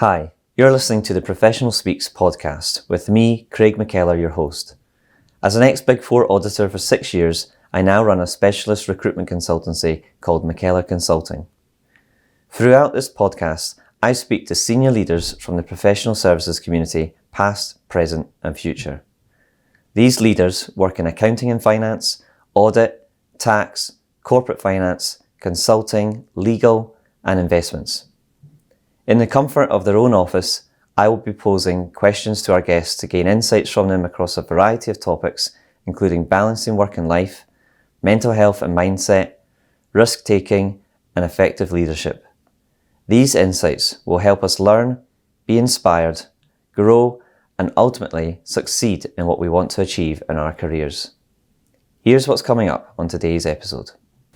Hi, you're listening to the Professional Speaks podcast with me, Craig McKellar, your host. As an ex-Big Four auditor for 6 years, I now run a specialist recruitment consultancy called McKellar Consulting. Throughout this podcast, I speak to senior leaders from the professional services community, past, present and future. These leaders work in accounting and finance, audit, tax, corporate finance, consulting, legal and investments. In the comfort of their own office, I will be posing questions to our guests to gain insights from them across a variety of topics, including balancing work and life, mental health and mindset, risk-taking, and effective leadership. These insights will help us learn, be inspired, grow, and ultimately succeed in what we want to achieve in our careers. Here's what's coming up on today's episode.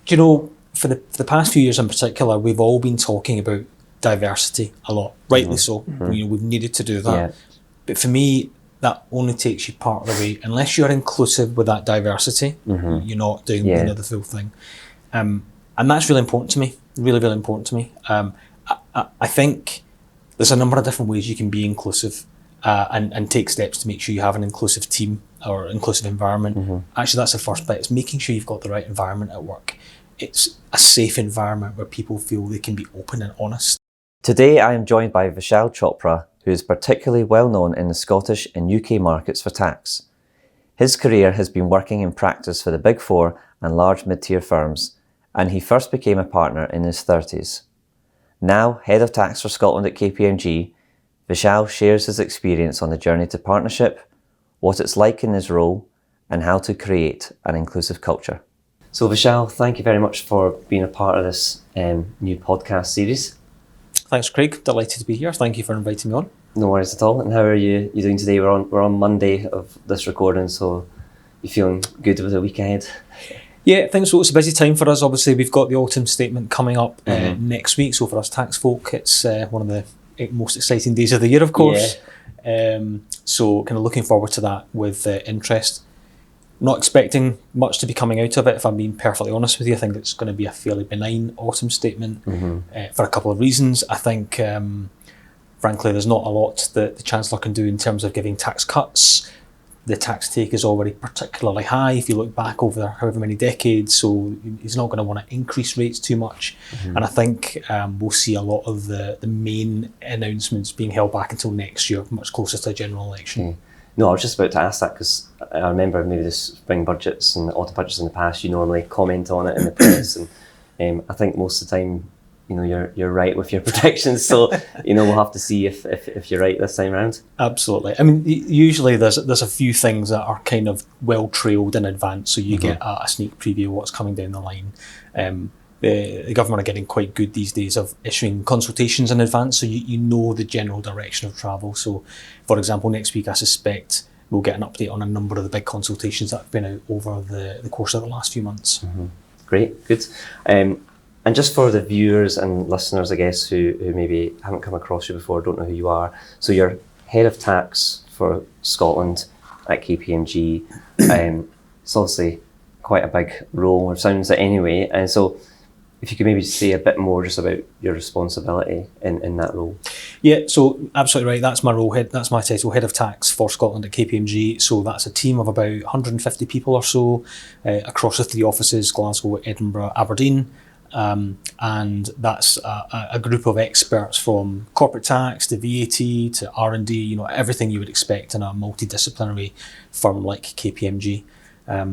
Do you know, for the past few years in particular, we've all been talking about diversity a lot, rightly so. You know, we've needed to do that. Yeah. But for me, that only takes you part of the way. Unless you're inclusive with that diversity, you're not doing the full thing. And that's really important to me, really important to me. I think there's a number of different ways you can be inclusive and take steps to make sure you have an inclusive team or inclusive environment. Actually, that's the first bit. It's making sure you've got the right environment at work. It's a safe environment where people feel they can be open and honest. Today I am joined by Vishal Chopra, who is particularly well known in the Scottish and UK markets for tax. His career has been working in practice for the Big Four and large mid-tier firms, and he first became a partner in his 30s. Now Head of Tax for Scotland at KPMG, Vishal shares his experience on the journey to partnership, what it's like in his role, and how to create an inclusive culture. So Vishal, thank you very much for being a part of this new podcast series. Thanks, Craig. Delighted to be here. Thank you for inviting me on. No worries at all. And how are you doing today? We're on Monday of this recording, so you feeling good with the week ahead? Yeah, I think so. It's a busy time for us. Obviously, we've got the autumn statement coming up next week. So for us tax folk, it's one of the most exciting days of the year, of course. Yeah. So kind of looking forward to that with interest. Not expecting much to be coming out of it, if I'm being perfectly honest with you. I think it's going to be a fairly benign autumn statement for a couple of reasons. I think, frankly, there's not a lot that the Chancellor can do in terms of giving tax cuts. The tax take is already particularly high if you look back over however many decades, so he's not going to want to increase rates too much. And I think we'll see a lot of the main announcements being held back until next year, much closer to a general election. Okay. No, I was just about to ask that because I remember maybe the spring budgets and the autumn budgets in the past, you normally comment on it in the press, and I think most of the time, you know, you're right with your predictions. So, you know, we'll have to see if you're right this time around. Absolutely. I mean, usually there's a few things that are kind of well trailed in advance, so you get a sneak preview of what's coming down the line. The government are getting quite good these days of issuing consultations in advance, so you know the general direction of travel. So, for example, next week I suspect we'll get an update on a number of the big consultations that have been out over the course of the last few months. Great, good. And just for the viewers and listeners, I guess, who maybe haven't come across you before, don't know who you are. So you're Head of Tax for Scotland at KPMG. It's obviously quite a big role, or sounds it anyway. And so if you could maybe say a bit more just about your responsibility in that role. Yeah, so absolutely right. That's my role. That's my title, Head of Tax for Scotland at KPMG. So that's a team of about 150 people or so across the three offices, Glasgow, Edinburgh, Aberdeen. And that's a group of experts from corporate tax to VAT to R&D, you know, everything you would expect in a multidisciplinary firm like KPMG.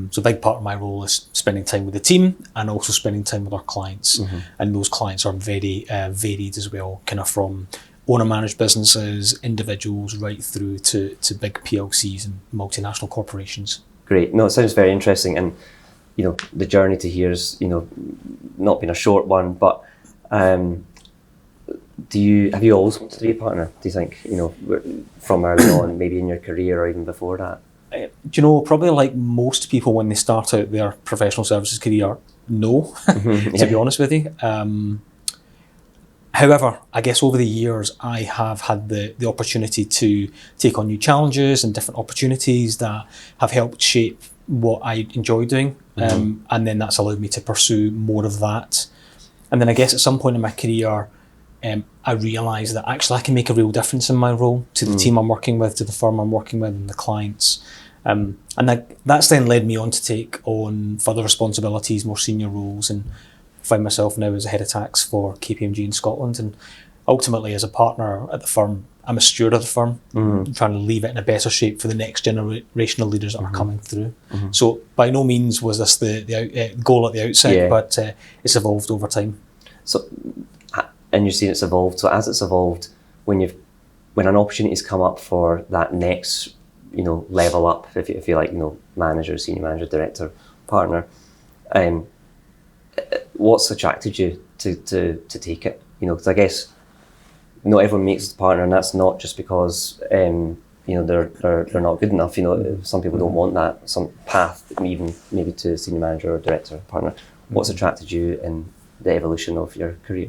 So a big part of my role is spending time with the team and also spending time with our clients. And those clients are very varied as well, kind of from owner-managed businesses, individuals, right through to big PLCs and multinational corporations. Great. No, it sounds very interesting. And, you know, the journey to here is, you know, not been a short one, but have you always wanted to be a partner, do you think, you know, from early on, maybe in your career or even before that? Do you know, probably like most people when they start out their professional services career, no, to be honest with you. However, I guess over the years, I have had the opportunity to take on new challenges and different opportunities that have helped shape what I enjoy doing. And then that's allowed me to pursue more of that. And then I guess at some point in my career, I realised that actually I can make a real difference in my role to the team I'm working with, to the firm I'm working with, and the clients. And that's then led me on to take on further responsibilities, more senior roles, and find myself now as a head of tax for KPMG in Scotland. And ultimately, as a partner at the firm, I'm a steward of the firm, I'm trying to leave it in a better shape for the next generation of leaders that are coming through. So by no means was this the goal at the outset, but it's evolved over time. So, and you're saying it's evolved. So as it's evolved, when an opportunity's come up for that next, level up, if you like, manager, senior manager, director, partner, what's attracted you to take it? Because I guess not everyone makes it a partner, and that's not just because they're not good enough. Some people don't want that, some path, even maybe to senior manager or director or partner. What's attracted you in the evolution of your career?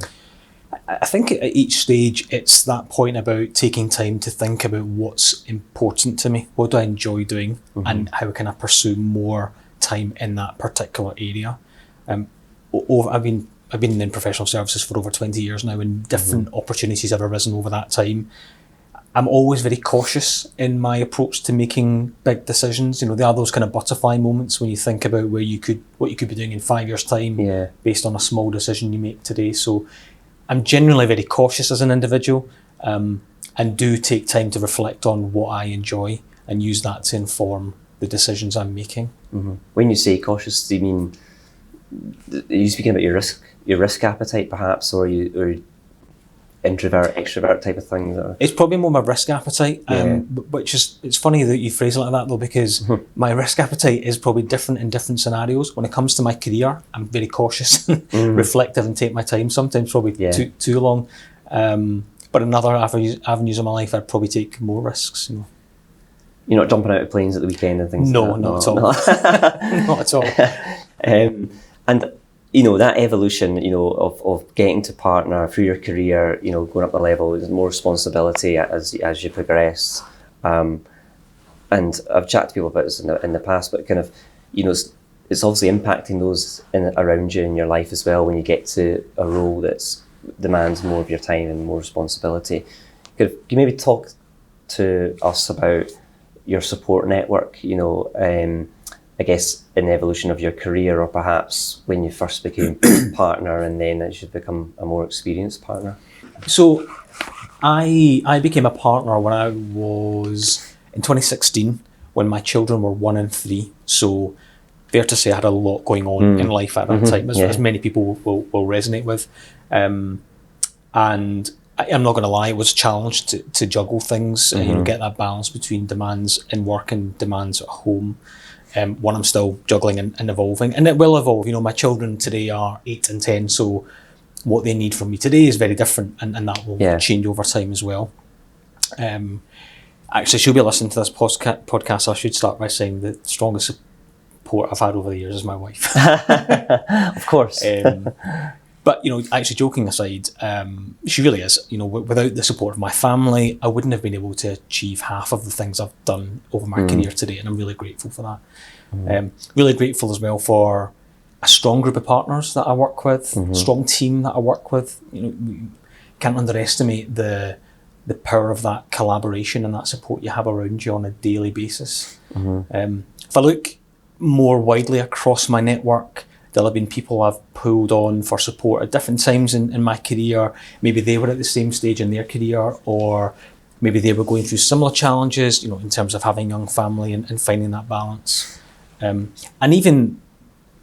I think at each stage it's that point about taking time to think about what's important to me, what do I enjoy doing, and how can I pursue more time in that particular area. I've been in professional services for over 20 years now, and different opportunities have arisen over that time. I'm always very cautious in my approach to making big decisions. There are those kind of butterfly moments when you think about what you could be doing in 5 years' time based on a small decision you make today. So I'm generally very cautious as an individual, and do take time to reflect on what I enjoy and use that to inform the decisions I'm making. When you say cautious, do you mean, are you speaking about your risk appetite perhaps, or introvert, extrovert type of thing? Or? It's probably more my risk appetite, which is, it's funny that you phrase it like that though, because my risk appetite is probably different in different scenarios. When it comes to my career, I'm very cautious and reflective and take my time, sometimes probably too long. But in other avenues of my life, I'd probably take more risks. You're not jumping out of planes at the weekend and things No, like that? not at all. Not at all. And that evolution, of getting to partner through your career, going up the level, there's more responsibility as you progress. And I've chatted to people about this in the past, but kind of, it's obviously impacting those around you in your life as well when you get to a role that demands more of your time and more responsibility. Can you maybe talk to us about your support network, I guess in the evolution of your career, or perhaps when you first became partner and then as you become a more experienced partner? So I became a partner when I was in 2016, when my children were 1 and 3. So fair to say I had a lot going on in life at that time, as many people will resonate with. And I'm not going to lie, it was a challenge to juggle things, get that balance between demands in work and demands at home. One I'm still juggling and evolving, and it will evolve. My children today are 8 and 10, so what they need from me today is very different, and that will change over time as well. Actually, she'll be listening to this podcast. I should start by saying the strongest support I've had over the years is my wife. Of course. But, actually joking aside, she really is. Without the support of my family, I wouldn't have been able to achieve half of the things I've done over my career today, and I'm really grateful for that. Really grateful as well for a strong group of partners that I work with, strong team that I work with. You can't underestimate the power of that collaboration and that support you have around you on a daily basis. If I look more widely across my network, there'll have been people I've pulled on for support at different times in my career. Maybe they were at the same stage in their career, or maybe they were going through similar challenges, in terms of having a young family and finding that balance. And even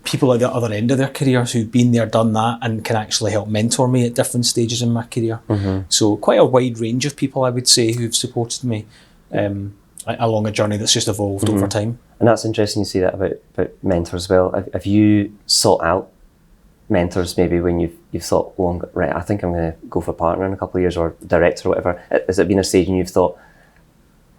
people at the other end of their careers who've been there, done that, and can actually help mentor me at different stages in my career. So quite a wide range of people, I would say, who've supported me along a journey that's just evolved over time. And that's interesting you say that about mentors as well. Have you sought out mentors maybe when you've thought, right, I think I'm going to go for a partner in a couple of years, or director or whatever? Has it been a stage and you've thought,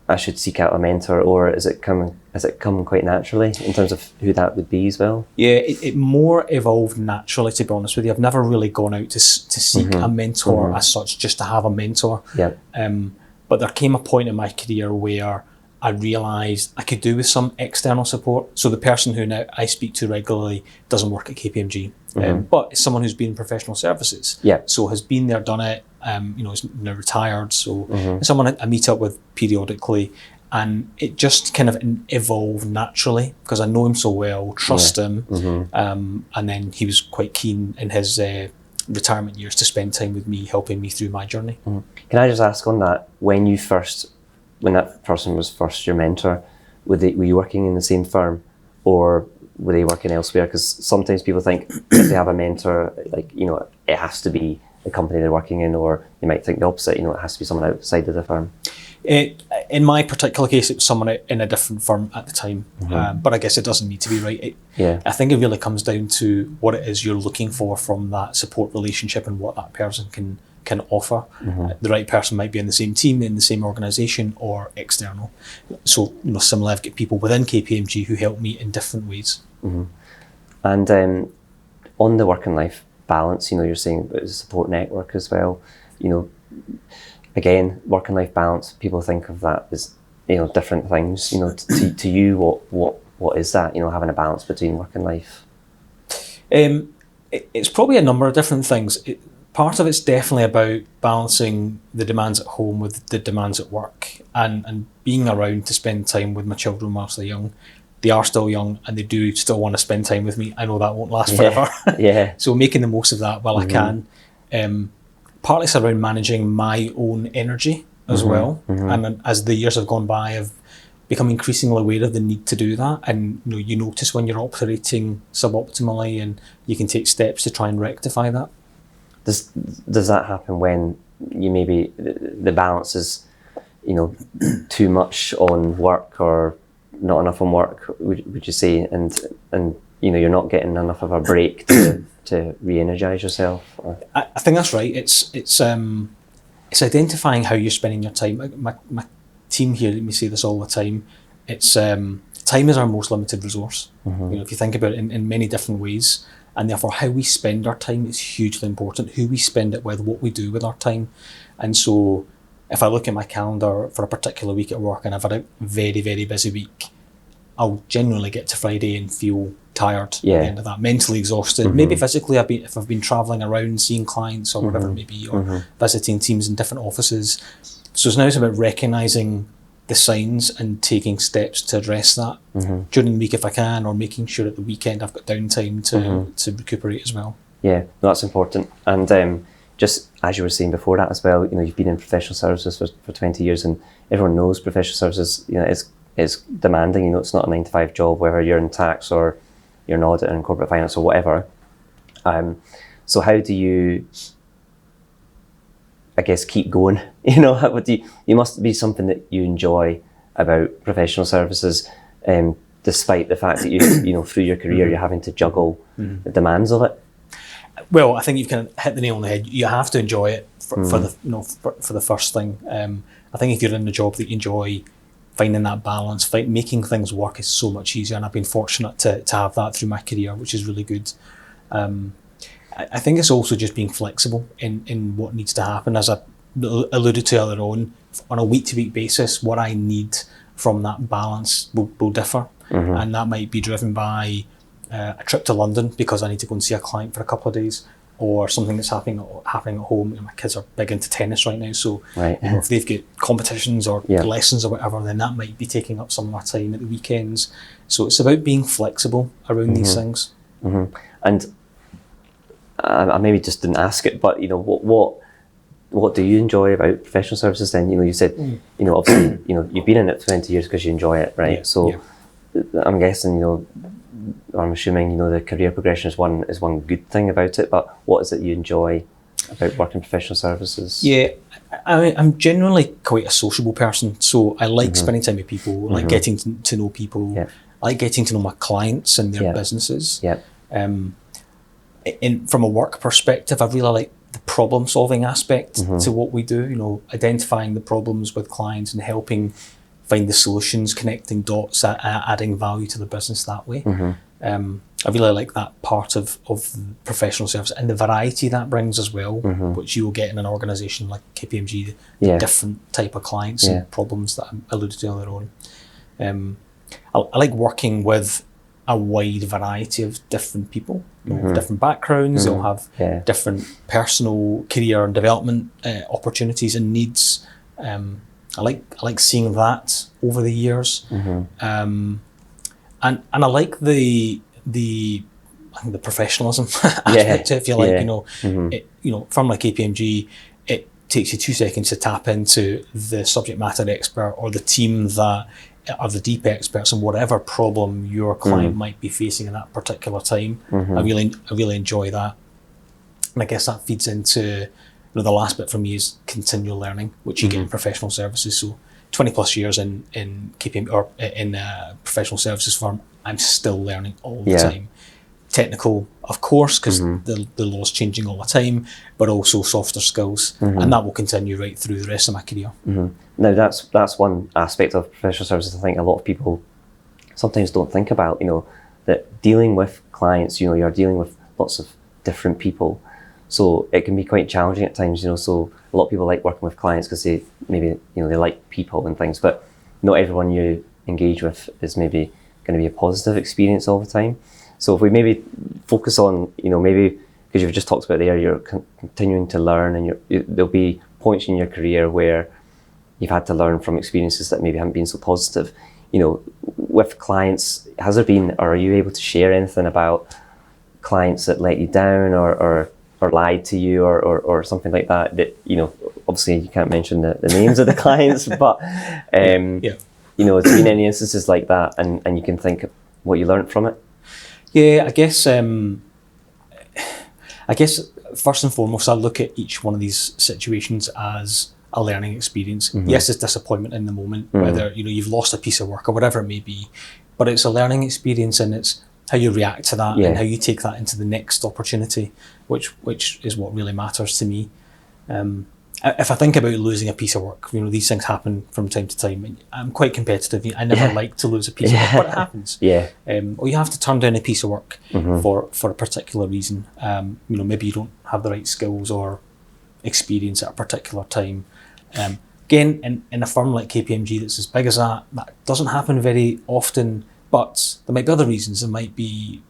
I should seek out a mentor, or has it come quite naturally in terms of who that would be as well? Yeah, it more evolved naturally, to be honest with you. I've never really gone out to seek a mentor as such, just to have a mentor. But there came a point in my career where I realised I could do with some external support. So the person who now I speak to regularly doesn't work at KPMG, but is someone who's been in professional services. So has been there, done it, is now retired. So someone I meet up with periodically, and it just kind of evolved naturally because I know him so well, trust him, and then he was quite keen in his retirement years to spend time with me, helping me through my journey. Can I just ask on that, when that person was first your mentor, were you working in the same firm, or were they working elsewhere? Because sometimes people think if they have a mentor, like, it has to be the company they're working in, or you might think the opposite, it has to be someone outside of the firm. In my particular case, it was someone in a different firm at the time, but I guess it doesn't need to be right. I think it really comes down to what it is you're looking for from that support relationship and what that person can offer. The right person might be in the same team, in the same organisation, or external. So, similarly, I've got people within KPMG who help me in different ways. And on the work and life balance, you're saying about the support network as well. Again, work and life balance, people think of that as different things. To you, what is that? Having a balance between work and life. It's probably a number of different things. Part of it's definitely about balancing the demands at home with the demands at work, and being around to spend time with my children whilst they're young. They are still young and they do still want to spend time with me. I know that won't last forever. So making the most of that while I can. Partly it's around managing my own energy as well. And as the years have gone by, I've become increasingly aware of the need to do that. And you notice when you're operating suboptimally, and you can take steps to try and rectify that. Does that happen when you maybe the balance is, too much on work or not enough on work? Would you say, and you're not getting enough of a break to re-energize yourself? Or? I think that's right. It's identifying how you're spending your time. My team here, let me say this all the time. It's time is our most limited resource. If you think about it in many different ways, and therefore how we spend our time is hugely important. Who we spend it with, what we do with our time. And so if I look at my calendar for a particular week at work and I've had a very, very busy week, I'll generally get to Friday and feel tired at the end of that, mentally exhausted. Maybe physically, if I've been travelling around, seeing clients or whatever it may be, or visiting teams in different offices. So it's now about recognising the signs and taking steps to address that during the week if I can, or making sure at the weekend I've got downtime to recuperate as well. Yeah, that's important. And just as you were saying before that as well, you've been in professional services for 20 years, and everyone knows professional services, it's demanding. It's not a 9-to-5 job, whether you're in tax or you're an auditor in corporate finance or whatever. So how do you, I guess, keep going? How do you must be something that you enjoy about professional services, despite the fact that you through your career you're having to juggle the demands of it. Well, I think you've kind of hit the nail on the head. You have to enjoy it for the first thing. I think if you're in a job that you enjoy, finding that balance, making things work is so much easier, and I've been fortunate to have that through my career, which is really good. I think it's also just being flexible in what needs to happen. As I alluded to earlier on a week-to-week basis, what I need from that balance will differ, and that might be driven by a trip to London because I need to go and see a client for a couple of days, or something that's happening at home. My kids are big into tennis right now, so if they've got competitions or lessons or whatever, then that might be taking up some of my time at the weekends. So it's about being flexible around these things. And I maybe just didn't ask it, but what do you enjoy about professional services then? You said obviously you've been in it 20 years because you enjoy it, right? I'm guessing I'm assuming the career progression is one good thing about it, but what is it you enjoy about working professional services? I'm generally quite a sociable person, so I like spending time with people, I like getting to know people, I like getting to know my clients and their businesses. From a work perspective, I really like the problem solving aspect to what we do, identifying the problems with clients and helping find the solutions, connecting dots, adding value to the business that way. I really like that part of professional service and the variety that brings as well, which you will get in an organisation like KPMG, the different type of clients and problems that I alluded to earlier on. I like working with a wide variety of different people, with different backgrounds. They'll have different personal career and development opportunities and needs. I like seeing that over the years, and I like the professionalism aspect, if you like. Firm like KPMG, it takes you 2 seconds to tap into the subject matter expert or the team that are the deep experts in whatever problem your client might be facing at that particular time. I really enjoy that, and I guess that feeds into the last bit for me is continual learning, which you get in professional services. So 20 plus years in KPMG or in a professional services firm, I'm still learning all the time. Technical, of course, because the law's changing all the time, but also softer skills, and that will continue right through the rest of my career. Now that's one aspect of professional services I think a lot of people sometimes don't think about, that dealing with clients, you're dealing with lots of different people, so it can be quite challenging at times, so a lot of people like working with clients because they maybe, they like people and things, but not everyone you engage with is maybe going to be a positive experience all the time. So if we maybe focus on, maybe because you've just talked about there, you're continuing to learn, and there'll be points in your career where you've had to learn from experiences that maybe haven't been so positive. With clients, has there been, or are you able to share anything about clients that let you down or lied to you or something like that? That obviously you can't mention the names of the clients, but has there been any instances like that, and you can think of what you learned from it? Yeah, I guess first and foremost, I look at each one of these situations as a learning experience. Yes, it's disappointment in the moment, whether you've lost a piece of work or whatever it may be, but it's a learning experience, and it's how you react to that and how you take that into the next opportunity, which is what really matters to me. If I think about losing a piece of work, these things happen from time to time, and I'm quite competitive. I never like to lose a piece of work, but it happens. Or you have to turn down a piece of work for a particular reason. Maybe you don't have the right skills or experience at a particular time. Again, in a firm like KPMG that's as big as that doesn't happen very often, but there might be other reasons. There might be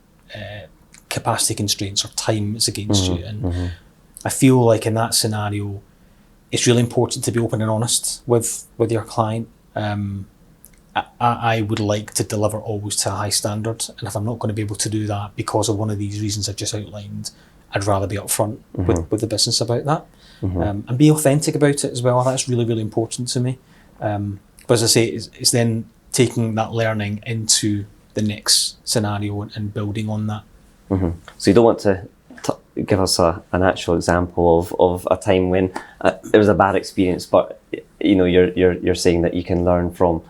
capacity constraints or time is against you. And I feel like in that scenario, it's really important to be open and honest with your client. I would like to deliver always to a high standard, and if I'm not going to be able to do that because of one of these reasons I've just outlined, I'd rather be upfront with the business about that, and be authentic about it as well. That's really, really important to me. But as I say, it's then taking that learning into the next scenario and building on that. So you don't want to give us an actual example of a time when there was a bad experience, but you're saying that you can learn from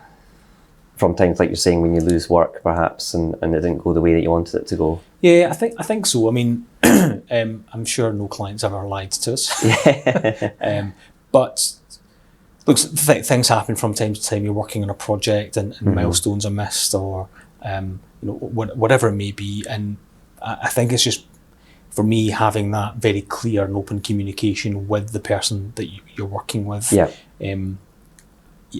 times, like you're saying, when you lose work perhaps and it didn't go the way that you wanted it to go. Yeah, I think so. I mean, I'm sure no client's ever lied to us. But look, things happen from time to time. You're working on a project and milestones are missed, or whatever it may be, and I think it's just, for me, having that very clear and open communication with the person that you're working with.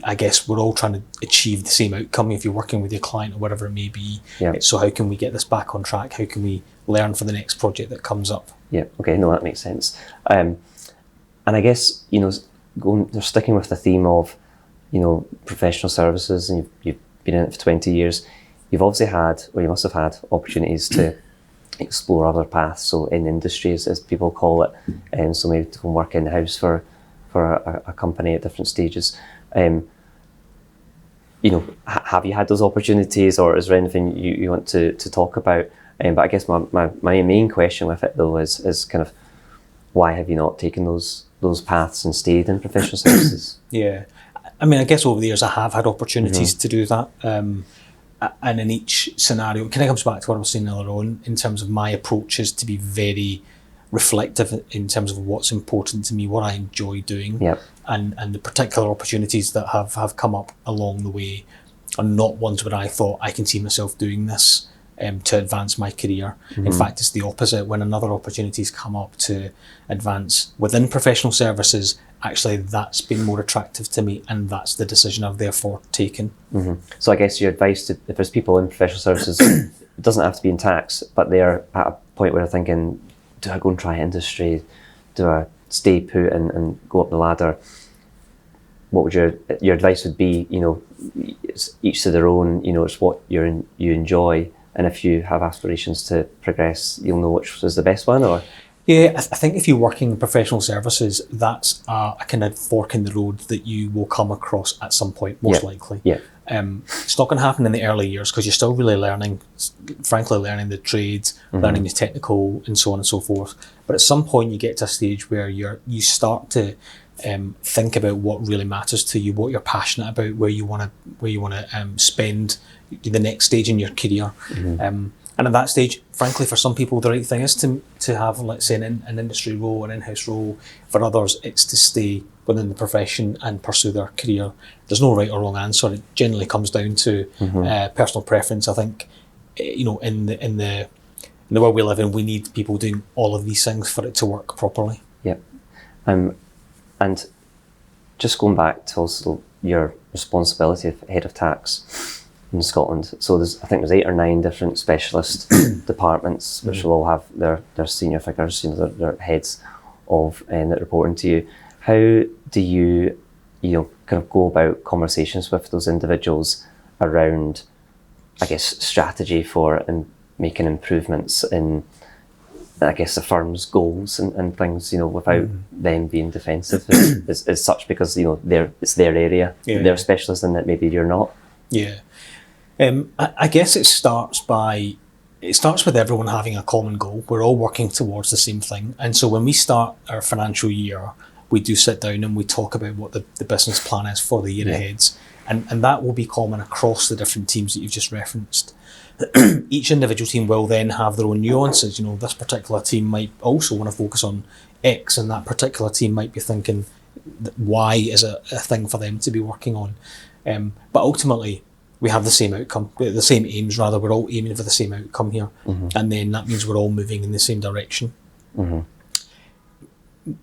I guess we're all trying to achieve the same outcome if you're working with your client or whatever it may be. So how can we get this back on track? How can we learn for the next project that comes up? Okay, no, that makes sense. And I guess, sticking with the theme of, professional services, and you've been in it for 20 years, you've obviously had, or you must have had, opportunities to explore other paths, so in industries as people call it, and so maybe to go and work in-house for a company at different stages. Have you had those opportunities, or is there anything you want to talk about? But I guess my main question with it though is kind of, why have you not taken those paths and stayed in professional services? I mean, I guess over the years I have had opportunities to do that. And in each scenario, it kind of comes back to what I was saying earlier on, in terms of my approach is to be very reflective in terms of what's important to me, what I enjoy doing, and the particular opportunities that have come up along the way are not ones where I thought I can see myself doing this to advance my career. In fact, it's the opposite. When another opportunity's come up to advance within professional services, actually that's been more attractive to me, and that's the decision I've therefore taken. So I guess your advice to, if there's people in professional services, it doesn't have to be in tax, but they're at a point where they're thinking, do I go and try industry? Do I stay put and go up the ladder? What would your advice would be? It's each to their own. It's what you enjoy, and if you have aspirations to progress, you'll know which is the best one. Or yeah, I think if you're working in professional services, that's a kind of fork in the road that you will come across at some point, most likely. Yeah. It's not going to happen in the early years because you're still really learning the trades, learning the technical, and so on and so forth. But at some point, you get to a stage where you start to think about what really matters to you, what you're passionate about, where you want to spend the next stage in your career. And at that stage, frankly, for some people, the right thing is to have, let's say, an industry role, an in-house role. For others, it's to stay within the profession and pursue their career. There's no right or wrong answer. It generally comes down to personal preference. I think, in the world we live in, we need people doing all of these things for it to work properly. Yeah. And just going back to also your responsibility of head of tax in Scotland. So I think there's 8 or 9 different specialist departments which will all have their senior figures, their heads of that report into you. How do you kind of go about conversations with those individuals around, I guess, strategy for and making improvements in, I guess, the firm's goals and things, without them being defensive as such, because it's their area, they're a specialist in it, maybe you're not. Yeah. I guess it starts with everyone having a common goal. We're all working towards the same thing. And so when we start our financial year, we do sit down and we talk about what the business plan is for the year ahead. And that will be common across the different teams that you've just referenced. Each individual team will then have their own nuances. This particular team might also want to focus on X, and that particular team might be thinking that Y is a thing for them to be working on. But ultimately, we have the same outcome, the same aims rather. We're all aiming for the same outcome here. And then that means we're all moving in the same direction.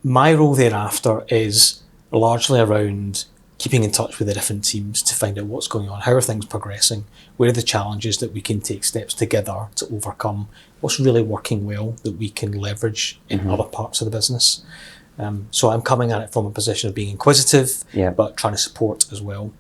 My role thereafter is largely around keeping in touch with the different teams to find out what's going on, how are things progressing, where are the challenges that we can take steps together to overcome, what's really working well that we can leverage in other parts of the business. So I'm coming at it from a position of being inquisitive, but trying to support as well.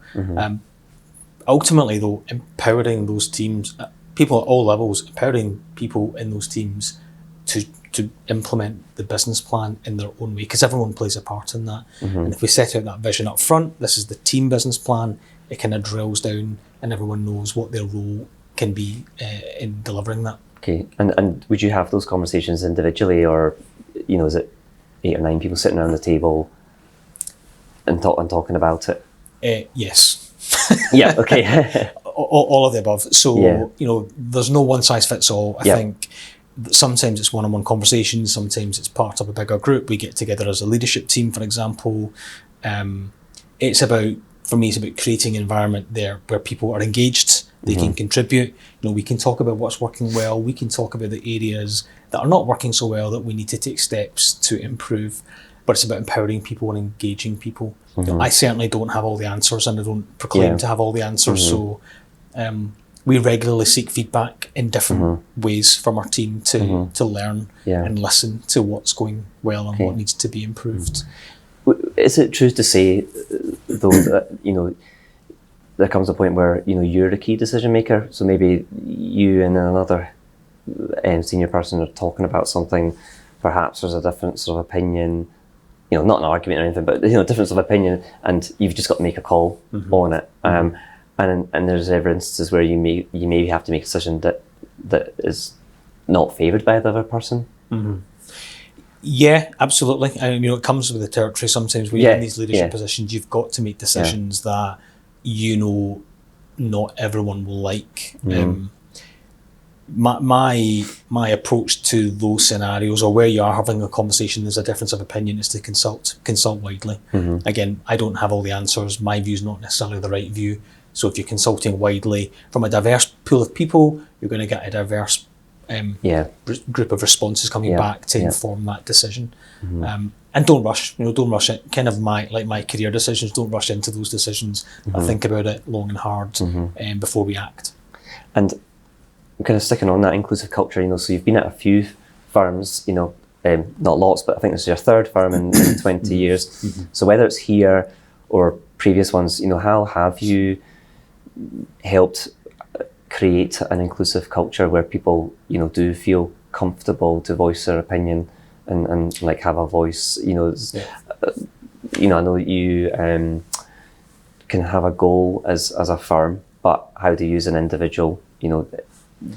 Ultimately, though, empowering those teams, people at all levels, empowering people in those teams to implement the business plan in their own way, because everyone plays a part in that. And if we set out that vision up front, this is the team business plan, it kind of drills down and everyone knows what their role can be in delivering that. Okay, and would you have those conversations individually, or is it 8 or 9 people sitting around the table and talking about it? Yes. Yeah, okay. all of the above. So, there's no one size fits all. I think sometimes it's one-on-one conversations, sometimes it's part of a bigger group. We get together as a leadership team, for example. It's about creating an environment there where people are engaged, they can contribute. We can talk about what's working well, we can talk about the areas that are not working so well that we need to take steps to improve. But it's about empowering people and engaging people. I certainly don't have all the answers, and I don't proclaim to have all the answers. So we regularly seek feedback in different ways from our team to learn and listen to what's going well and what needs to be improved. Is it true to say, though, that there comes a point where you're the key decision maker? So maybe you and another senior person are talking about something. Perhaps there's a different sort of opinion. Not an argument or anything, but difference of opinion, and you've just got to make a call on it. And there's ever instances where you may have to make a decision that is not favoured by the other person. Yeah, absolutely. And it comes with the territory. Sometimes when you're in these leadership positions, you've got to make decisions that not everyone will like. My approach to those scenarios, or where you are having a conversation, there's a difference of opinion, is to consult widely. Again, I don't have all the answers. My view is not necessarily the right view. So if you're consulting widely from a diverse pool of people, you're going to get a diverse group of responses coming back to inform that decision. And don't rush, don't rush it. Kind of my career decisions, don't rush into those decisions. I think about it long and hard before we act. And kind of sticking on that inclusive culture, so you've been at a few firms, not lots, but I think this is your third firm in 20 years. So whether it's here or previous ones, how have you helped create an inclusive culture where people, do feel comfortable to voice their opinion and like have a voice? I know you can have a goal as a firm, but how do you as an individual, do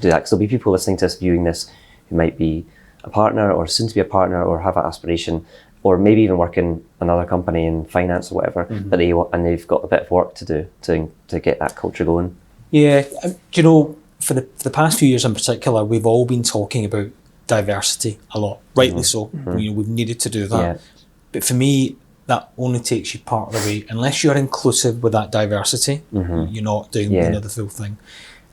that? Because there'll be people listening to us viewing this who might be a partner or soon to be a partner or have an aspiration, or maybe even work in another company in finance or whatever, but they've got a bit of work to do to get that culture going. Yeah, for the past few years in particular, we've all been talking about diversity a lot, rightly so. We've needed to do that. But for me, that only takes you part of the way. Unless you're inclusive with that diversity, you're not doing the full thing.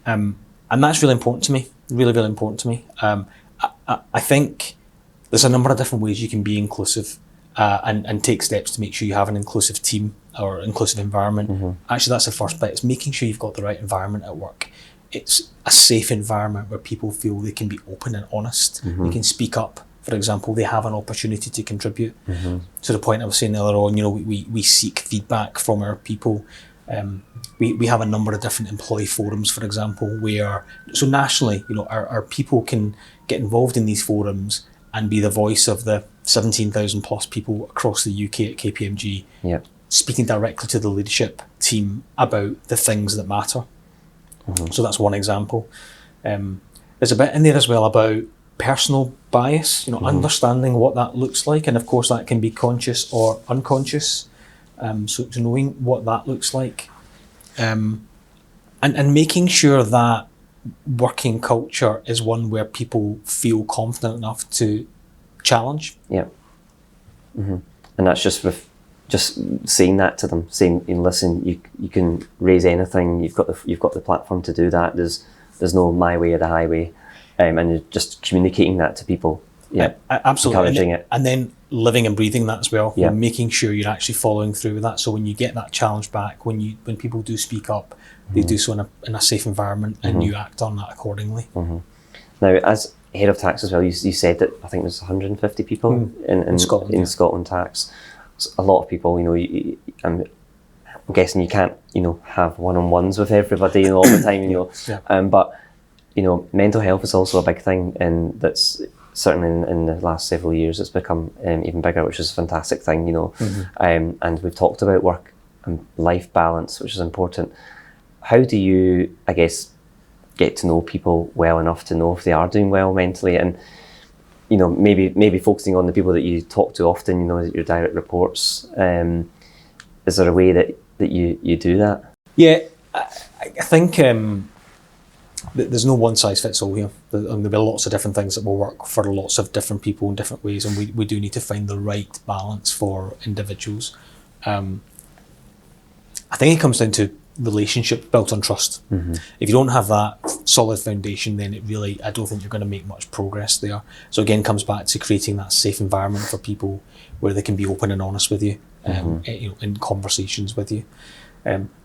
And that's really important to me, really, really important to me. I think there's a number of different ways you can be inclusive and take steps to make sure you have an inclusive team or inclusive environment. Actually, that's the first bit. It's making sure you've got the right environment at work. It's a safe environment where people feel they can be open and honest. They can speak up. For example, they have an opportunity to contribute. To the point I was saying earlier on, we seek feedback from our people. We have a number of different employee forums, for example, so nationally, our people can get involved in these forums and be the voice of the 17,000 plus people across the UK at KPMG, speaking directly to the leadership team about the things that matter. So that's one example. There's a bit in there as well about personal bias, understanding what that looks like. And of course that can be conscious or unconscious. So knowing what that looks like. And making sure that working culture is one where people feel confident enough to challenge. And that's just with saying that to them, saying, listen, you can raise anything. You've got the platform to do that. There's no my way or the highway, and you're just communicating that to people. Absolutely, encouraging it, and then living and breathing that as well. Making sure you're actually following through with that. So when you get that challenge back, when people do speak up, they do so in a safe environment, and you act on that accordingly. Now, as head of tax as well, you said that I think there's 150 people in Scotland tax. It's a lot of people. I'm guessing you can't have one-on-ones with everybody all the time. But mental health is also a big thing, and that's certainly in the last several years it's become even bigger, which is a fantastic thing. And we've talked about work and life balance, which is important. How do you, I guess, get to know people well enough to know if they are doing well mentally, and maybe focusing on the people that you talk to often, your direct reports? Is there a way that you do that? Yeah, I think there's no one size fits all here. There'll be lots of different things that will work for lots of different people in different ways, and we do need to find the right balance for individuals. I think it comes down to relationship built on trust. If you don't have that solid foundation, then I don't think you're going to make much progress there. So again, it comes back to creating that safe environment for people where they can be open and honest with you, in conversations with you.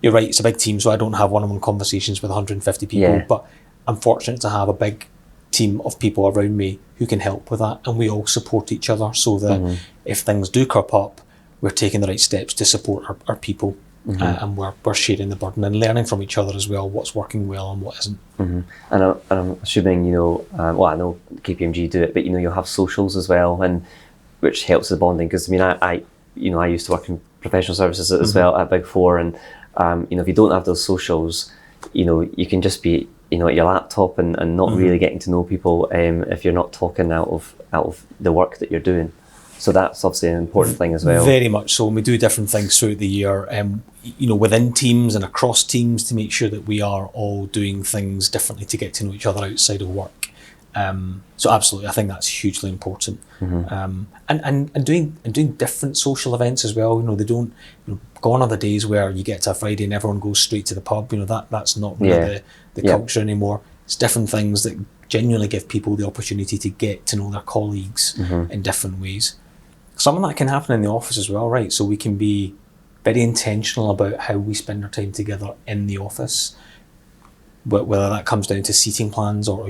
You're right, it's a big team, so I don't have one-on-one conversations with 150 people, but I'm fortunate to have a big team of people around me who can help with that, and we all support each other so that if things do crop up, we're taking the right steps to support our people. And we're sharing the burden and learning from each other as well, what's working well and what isn't. And I'm assuming, I know KPMG do it, but you'll have socials as well, and which helps the bonding, because I used to work in professional services as well at Big Four, and if you don't have those socials, you can just be at your laptop and not really getting to know people if you're not talking out of the work that you're doing. So that's obviously an important thing as well. Very much so. And we do different things throughout the year, within teams and across teams, to make sure that we are all doing things differently to get to know each other outside of work. So absolutely, I think that's hugely important. And doing different social events as well. They don't gone are the days where you get to a Friday and everyone goes straight to the pub. That's not really the culture anymore. It's different things that genuinely give people the opportunity to get to know their colleagues in different ways. Some of that can happen in the office as well, right? So we can be very intentional about how we spend our time together in the office, whether that comes down to seating plans or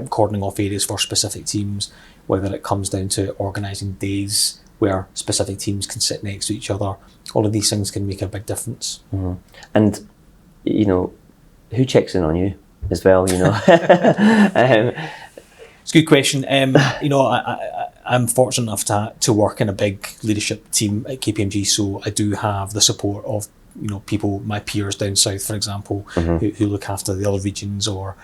cordoning off areas for specific teams, whether it comes down to organising days where specific teams can sit next to each other. All of these things can make a big difference. And who checks in on you as well? It's a good question. I'm fortunate enough to work in a big leadership team at KPMG, so I do have the support of people, my peers down south, for example, who look after the other regions, or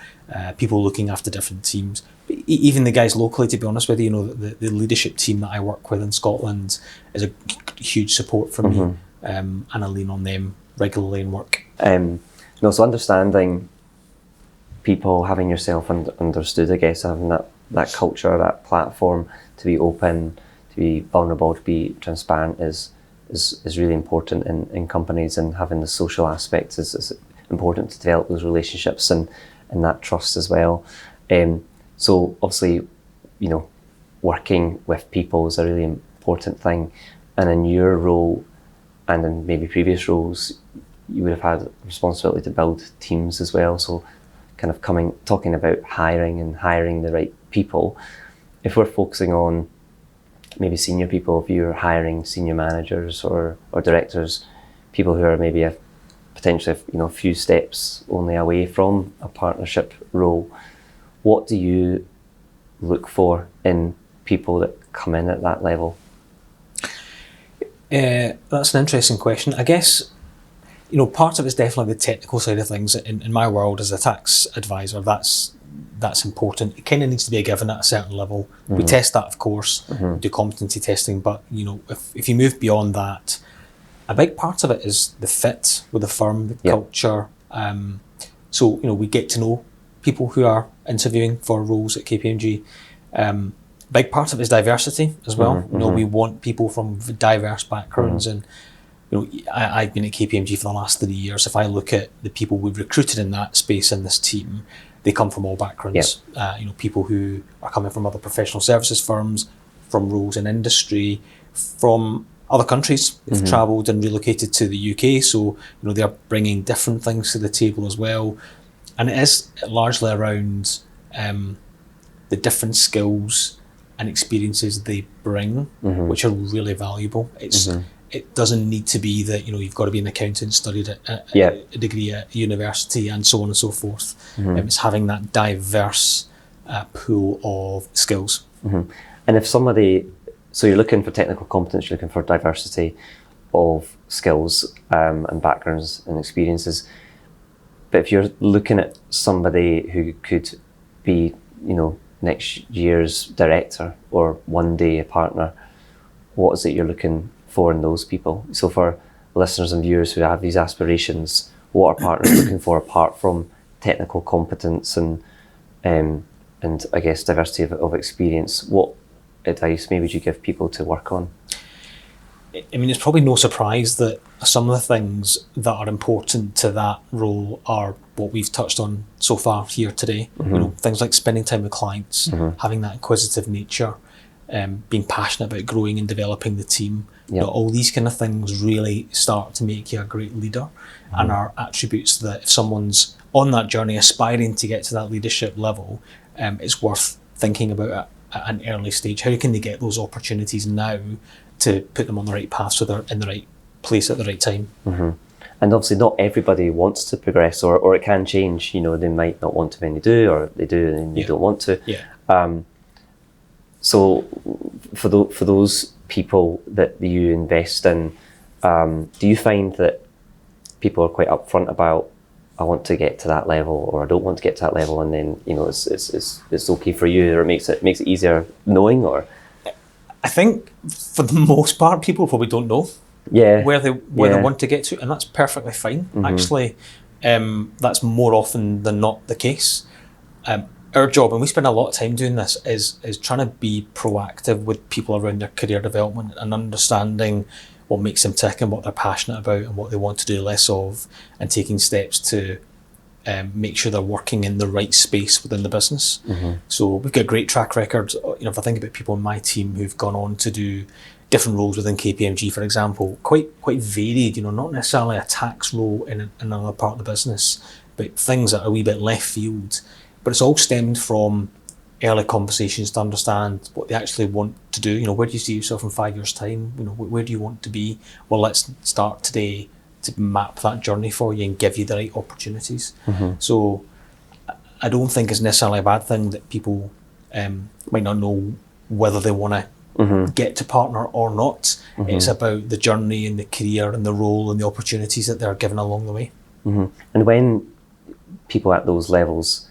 people looking after different teams. But even the guys locally, to be honest with you, the leadership team that I work with in Scotland is a huge support for me, and I lean on them regularly in work. So understanding people, having yourself understood, I guess, having that culture, that platform to be open, to be vulnerable, to be transparent is really important in companies, and having the social aspects is important to develop those relationships and that trust as well. So obviously, working with people is a really important thing, and in your role and in maybe previous roles, you would have had responsibility to build teams as well. So kind of talking about hiring the right people. If we're focusing on maybe senior people, if you're hiring senior managers or directors, people who are maybe potentially a few steps only away from a partnership role, what do you look for in people that come in at that level? That's an interesting question. I guess part of it's definitely the technical side of things. In my world as a tax advisor, that's important. It kind of needs to be a given at a certain level. We test that, of course, do competency testing, but if you move beyond that, a big part of it is the fit with the firm, the culture. So we get to know people who are interviewing for roles at KPMG. Big part of it is diversity as well. We want people from diverse backgrounds, and I've been at KPMG for the last 3 years. If I look at the people we've recruited in that space in this team, they come from all backgrounds. People who are coming from other professional services firms, from roles in industry, from other countries. They've travelled and relocated to the UK, so they're bringing different things to the table as well. And it is largely around the different skills and experiences they bring, which are really valuable. It doesn't need to be that you've got to be an accountant, studied a degree at university, and so on and so forth. It's having that diverse pool of skills. And if somebody, so you're looking for technical competence, you're looking for diversity of skills and backgrounds and experiences. But if you're looking at somebody who could be, next year's director or one day a partner, what is it you're looking for in those people? So for listeners and viewers who have these aspirations, what are partners looking for apart from technical competence and I guess diversity of experience? What advice maybe would you give people to work on? I mean, it's probably no surprise that some of the things that are important to that role are what we've touched on so far here today. Things like spending time with clients, having that inquisitive nature, being passionate about growing and developing the team. All these kind of things really start to make you a great leader, and are attributes that if someone's on that journey aspiring to get to that leadership level, it's worth thinking about at an early stage. How can they get those opportunities now to put them on the right path so they're in the right place at the right time? And obviously not everybody wants to progress, or it can change. They might not want to when they do, or they do and you don't want to. So for those people that you invest in, do you find that people are quite upfront about, I want to get to that level, or I don't want to get to that level, and then it's okay for you, or it makes it easier knowing? Or I think for the most part, people probably don't know where they want to get to, and that's perfectly fine. Actually, that's more often than not the case. our job, and we spend a lot of time doing this, is trying to be proactive with people around their career development and understanding what makes them tick and what they're passionate about and what they want to do less of, and taking steps to make sure they're working in the right space within the business. So we've got a great track record. If I think about people in my team who've gone on to do different roles within KPMG, for example, quite varied, not necessarily a tax role in another part of the business, but things that are a wee bit left field. But it's all stemmed from early conversations to understand what they actually want to do. Where do you see yourself in 5 years' time? Where do you want to be? Well, let's start today to map that journey for you and give you the right opportunities. So I don't think it's necessarily a bad thing that people might not know whether they want to get to partner or not. It's about the journey and the career and the role and the opportunities that they're given along the way. And when people at those levels,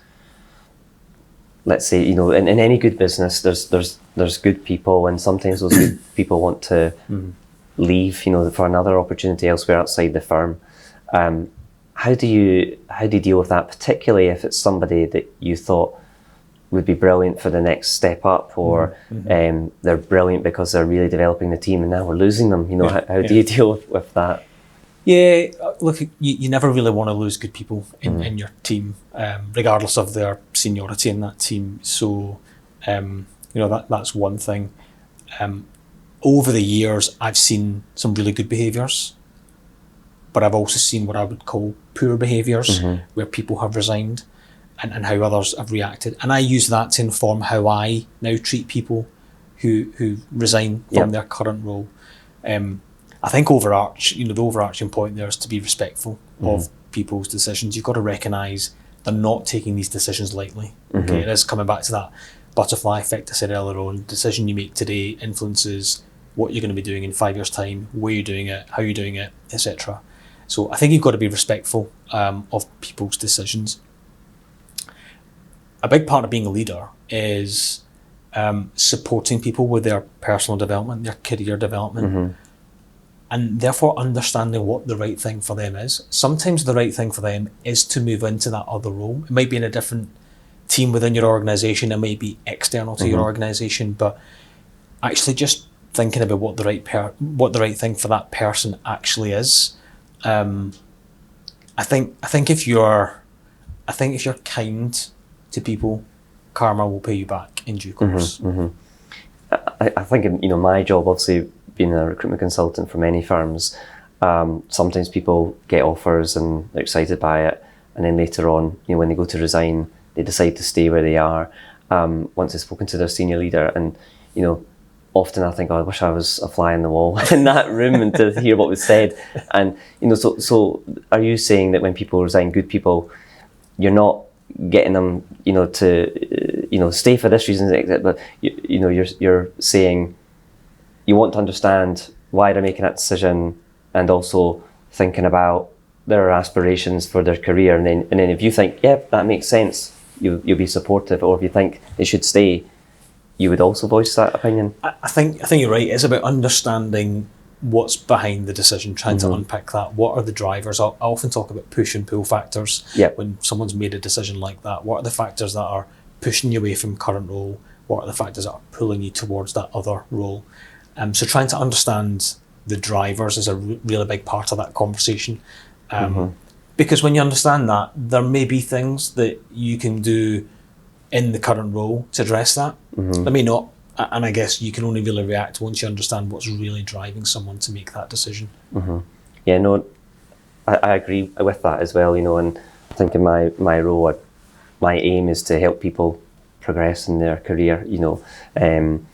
let's say, in any good business, there's good people, and sometimes those good people want to leave, for another opportunity elsewhere outside the firm. How do you deal with that, particularly if it's somebody that you thought would be brilliant for the next step up, or they're brilliant because they're really developing the team, and now we're losing them? How do you deal with that? Yeah, look, you never really want to lose good people in your team, regardless of their seniority in that team. So, that's one thing. Over the years, I've seen some really good behaviours, but I've also seen what I would call poor behaviours, where people have resigned and how others have reacted. And I use that to inform how I now treat people who resign from their current role. I think the overarching point there is to be respectful of people's decisions. You've got to recognise they're not taking these decisions lightly. Okay, it is coming back to that butterfly effect I said earlier on. The decision you make today influences what you're going to be doing in 5 years' time, where you're doing it, how you're doing it, etc. So I think you've got to be respectful of people's decisions. A big part of being a leader is supporting people with their personal development, their career development, and therefore understanding what the right thing for them is. Sometimes the right thing for them is to move into that other role. It might be in a different team within your organisation, it may be external to your organisation, but actually just thinking about what the right thing for that person actually is. I think if you're kind to people, karma will pay you back in due course. I think in my job, obviously being a recruitment consultant for many firms, sometimes people get offers and they're excited by it, and then later on, when they go to resign, they decide to stay where they are once they've spoken to their senior leader. And often I think, I wish I was a fly on the wall in that room and to hear what was said. And so are you saying that when people resign, good people, you're not getting them to stay for this reason, but you're saying you want to understand why they're making that decision, and also thinking about their aspirations for their career, and then if you think, that makes sense, you'll be supportive. Or if you think they should stay, you would also voice that opinion. I think you're right. It's about understanding what's behind the decision, trying to unpick that. What are the drivers? I often talk about push and pull factors. When someone's made a decision like that, what are the factors that are pushing you away from current role? What are the factors that are pulling you towards that other role? So trying to understand the drivers is a really big part of that conversation. Because when you understand that, there may be things that you can do in the current role to address that. There may not, and I guess you can only really react once you understand what's really driving someone to make that decision. Yeah, no, I agree with that as well, and I think in my role, my aim is to help people progress in their career, and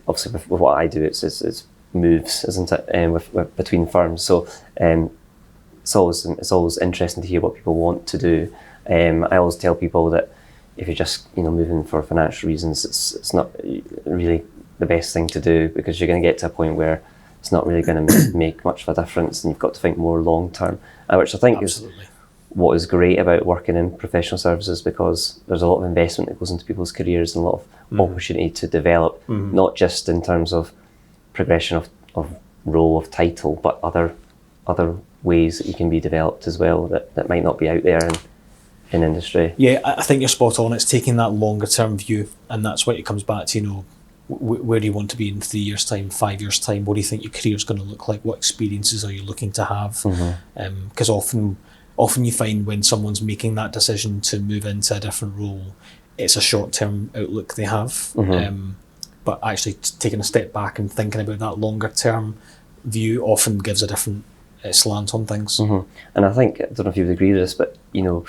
obviously with what I do, it's moves, isn't it, with between firms. So it's always interesting to hear what people want to do. I always tell people that if you're just moving for financial reasons, it's not really the best thing to do, because you're going to get to a point where it's not really going to make much of a difference, and you've got to think more long term, which I think is what is great about working in professional services, because there's a lot of investment that goes into people's careers and a lot of opportunity to develop, not just in terms of progression of role, of title, but other ways that you can be developed as well that might not be out there. And in industry. Yeah, I think you're spot on. It's taking that longer term view, and that's what it comes back to. You know, where do you want to be in 3 years' time, 5 years' time? What do you think your career's going to look like? What experiences are you looking to have? Because often you find when someone's making that decision to move into a different role, it's a short-term outlook they have. But actually taking a step back and thinking about that longer-term view often gives a different slant on things. And I think, I don't know if you would agree with this, but you know,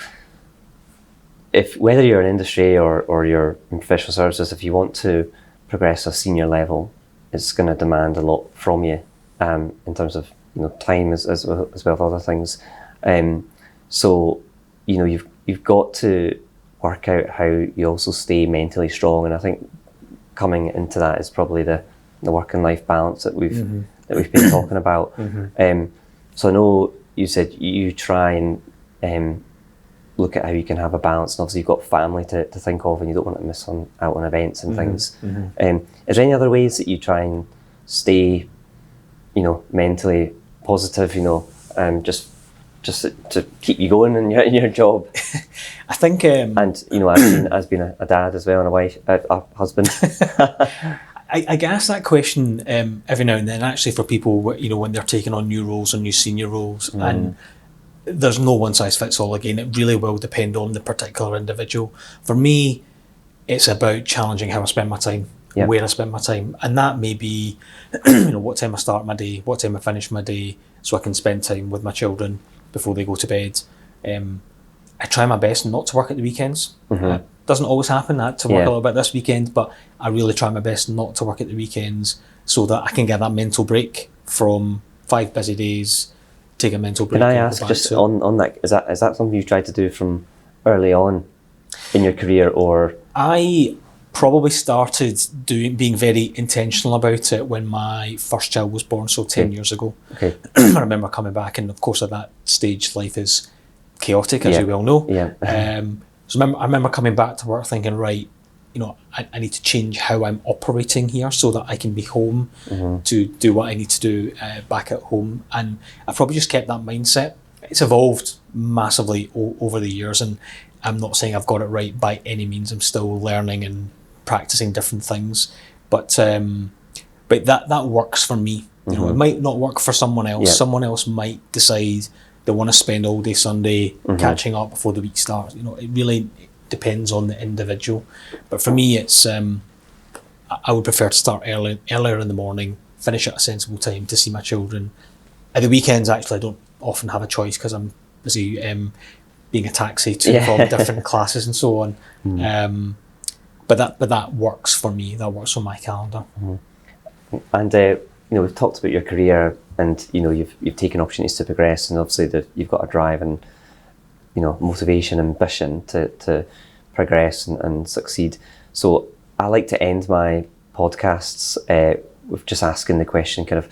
if whether you're in industry or you're in professional services, if you want to progress a senior level, it's going to demand a lot from you in terms of, you know, time as well as other things. So you know, you've got to work out how you also stay mentally strong, and I think coming into that is probably the work and life balance that we've been talking about. So I know you said you try and look at how you can have a balance, and obviously you've got family to think of, and you don't want to miss out on events and things. Is there any other ways that you try and stay, you know, mentally positive, you know, just to keep you going in your job? I think, and you know, as being a dad as well, and a wife, a husband. I get asked that question every now and then, actually, for people, you know, when they're taking on new roles or new senior roles, and there's no one size fits all. Again, it really will depend on the particular individual. For me, it's about challenging how I spend my time, where I spend my time, and that may be, you know, what time I start my day, what time I finish my day, so I can spend time with my children before they go to bed. I try my best not to work at the weekends. Doesn't always happen. I had to work a little bit this weekend, but I really try my best not to work at the weekends so that I can get that mental break from 5 busy days, take a mental break. Can I ask just on that, is that something you tried to do from early on in your career, or? I probably started being very intentional about it when my first child was born, so 10 years ago. I remember coming back, and of course at that stage life is chaotic, as you well know. So I remember coming back to work thinking, right, you know, I need to change how I'm operating here so that I can be home to do what I need to do back at home. And I've probably just kept that mindset. It's evolved massively over the years, and I'm not saying I've got it right by any means. I'm still learning and practicing different things, but that works for me. You know, it might not work for someone else. Someone else might decide they want to spend all day Sunday catching up before the week starts. You know, it really depends on the individual. But for me, it's I would prefer to start earlier in the morning, finish at a sensible time to see my children. At the weekends, actually, I don't often have a choice because I'm busy being a taxi to and from different classes and so on. But that works for me. That works on my calendar. And you know, we've talked about your career, and you know, you've taken opportunities to progress, and obviously you've got a drive and, you know, motivation, ambition to progress and succeed. So I like to end my podcasts with just asking the question, kind of,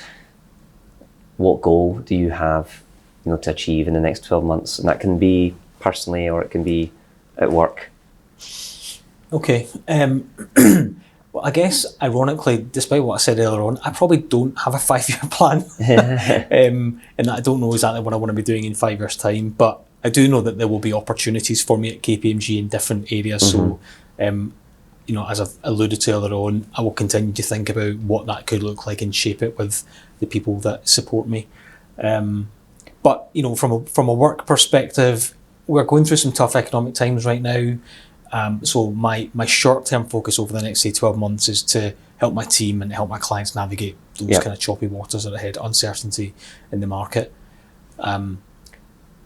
what goal do you have, you know, to achieve in the next 12 months? And that can be personally, or it can be at work. Okay. Well, I guess, ironically, despite what I said earlier on, I probably don't have a 5-year plan. And I don't know exactly what I want to be doing in 5 years' time, but I do know that there will be opportunities for me at KPMG in different areas. So, you know, as I've alluded to earlier on, I will continue to think about what that could look like and shape it with the people that support me. But, you know, from a work perspective, we're going through some tough economic times right now. So my short-term focus over the next, say, 12 months is to help my team and help my clients navigate those kind of choppy waters that are ahead, uncertainty in the market.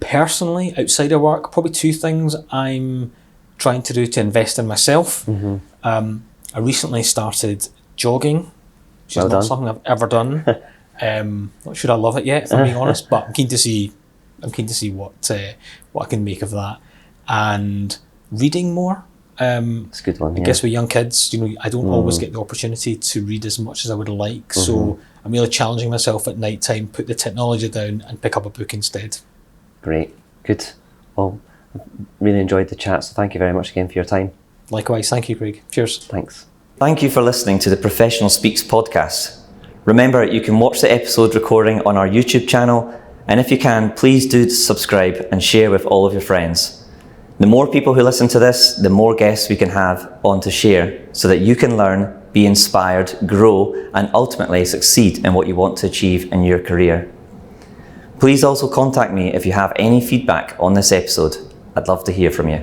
Personally, outside of work, probably 2 things I'm trying to do to invest in myself. I recently started jogging, which is not something I've ever done. Not sure I love it yet, if I'm being honest, but I'm keen to see what I can make of that. And reading more. It's a good one. I guess with young kids, you know, I don't always get the opportunity to read as much as I would like. So I'm really challenging myself at night time, put the technology down and pick up a book instead. Great. Good. Well, really enjoyed the chat, so thank you very much again for your time. Likewise. Thank you, Craig. Cheers. Thanks. Thank you for listening to the Professional Speaks podcast. Remember, you can watch the episode recording on our YouTube channel, and if you can, please do subscribe and share with all of your friends. The more people who listen to this, the more guests we can have on to share so that you can learn, be inspired, grow, and ultimately succeed in what you want to achieve in your career. Please also contact me if you have any feedback on this episode. I'd love to hear from you.